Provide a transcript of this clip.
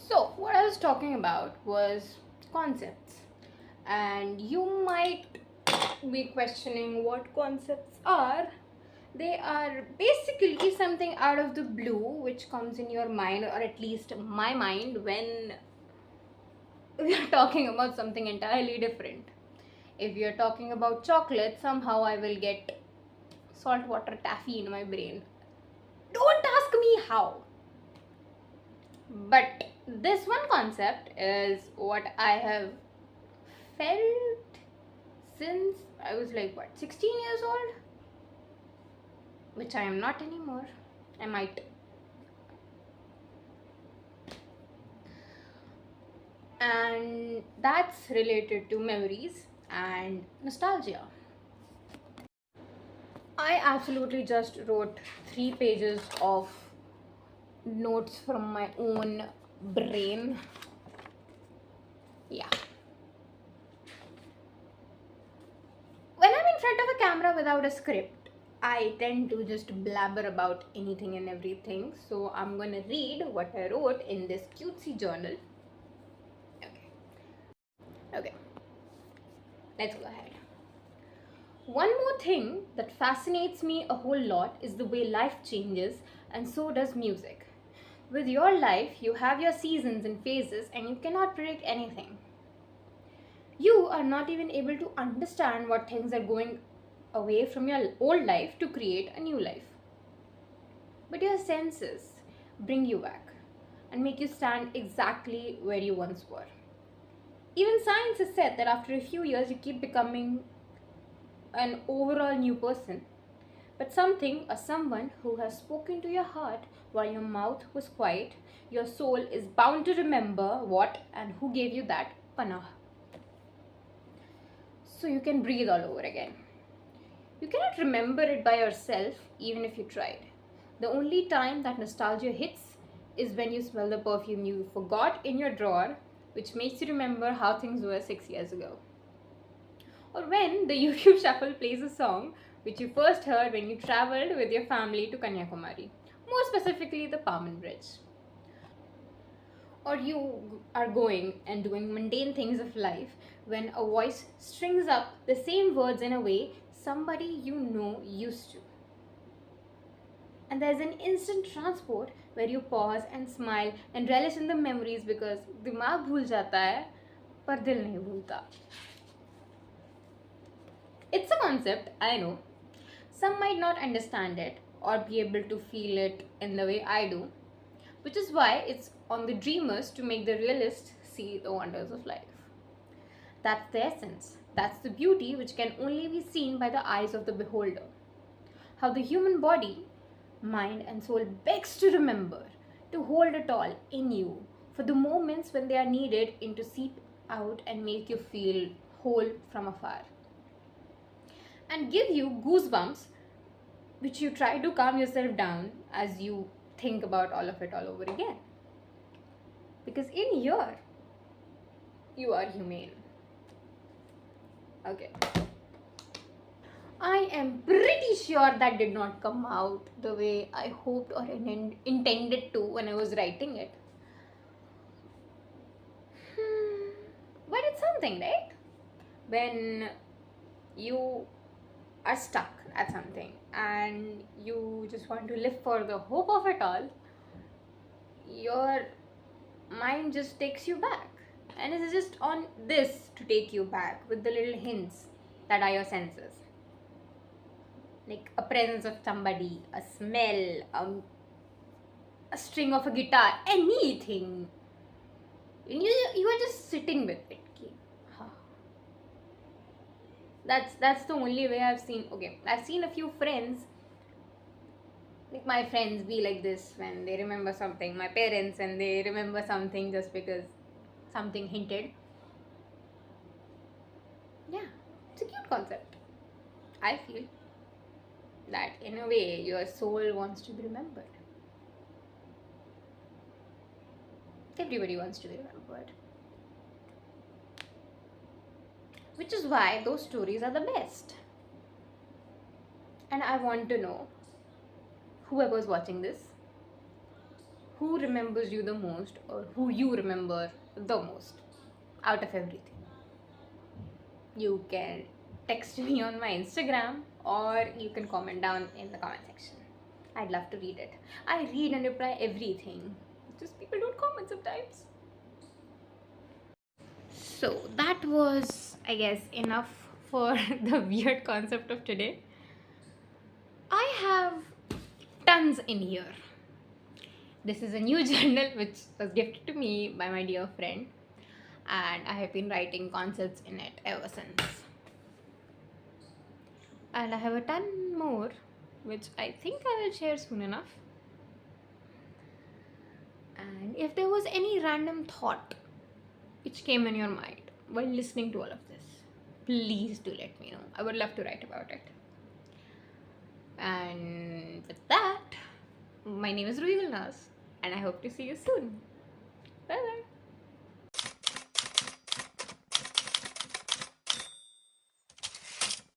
So, what I was talking about was concepts, and you might be questioning what concepts are. They are basically something out of the blue which comes in your mind, or at least my mind, when we are talking about something entirely different. If you're talking about chocolate, somehow I will get saltwater taffy in my brain. Don't ask me how. But this one concept is what I have felt since I was like, what, 16 years old? Which I am not anymore. I might. And that's related to memories and nostalgia. I absolutely just wrote 3 pages of notes from my own brain. Yeah. When I'm in front of a camera without a script, I tend to just blabber about anything and everything. So I'm gonna read what I wrote in this cutesy journal. Okay. Okay. Let's go ahead. One more thing that fascinates me a whole lot is the way life changes, and so does music. With your life, you have your seasons and phases, and you cannot predict anything. You are not even able to understand what things are going away from your old life to create a new life. But your senses bring you back and make you stand exactly where you once were. Even science has said that after a few years, you keep becoming an overall new person. But something or someone who has spoken to your heart while your mouth was quiet, your soul is bound to remember what and who gave you that panah. So you can breathe all over again. You cannot remember it by yourself even if you tried. The only time that nostalgia hits is when you smell the perfume you forgot in your drawer, which makes you remember how things were 6 years ago. Or when the YouTube shuffle plays a song which you first heard when you traveled with your family to Kanyakumari, more specifically the Paman Bridge. Or you are going and doing mundane things of life when a voice strings up the same words in a way somebody you know used to. And there's an instant transport where you pause and smile and relish in the memories because दिमाग भूल जाता है पर दिल नहीं भूलता. It's a concept, I know. Some might not understand it or be able to feel it in the way I do, which is why it's on the dreamers to make the realists see the wonders of life. That's the essence. That's the beauty which can only be seen by the eyes of the beholder. How the human body, mind, and soul begs to remember, to hold it all in you for the moments when they are needed in to seep out and make you feel whole from afar. And give you goosebumps, which you try to calm yourself down as you think about all of it all over again. Because in here, you are humane. Okay. I am pretty sure that did not come out the way I hoped or intended to when I was writing it. But it's something, right? When you are stuck at something and you just want to live for the hope of it all, your mind just takes you back. And it's just on this to take you back with the little hints that are your senses. Like a presence of somebody, a smell, a string of a guitar, anything. And you are just sitting with it. That's the only way I've seen. Okay, I've seen a few friends, like my friends, be like this when they remember something. My parents, and they remember something just because something hinted. Yeah, it's a cute concept. I feel that in a way your soul wants to be remembered. Everybody wants to be remembered. Which is why those stories are the best. And I want to know, whoever's watching this, who remembers you the most or who you remember the most out of everything. You can text me on my Instagram or you can comment down in the comment section. I'd love to read it. I read and reply everything. Just people don't comment sometimes. So that was, I guess, enough for the weird concept of today. I have tons in here. This is a new journal which was gifted to me by my dear friend, and I have been writing concepts in it ever since. And I have a ton more which I think I will share soon enough. And if there was any random thought which came in your mind while listening to all of this, please do let me know. I would love to write about it. And with that, my name is Ruhi Gulnaz, and I hope to see you soon.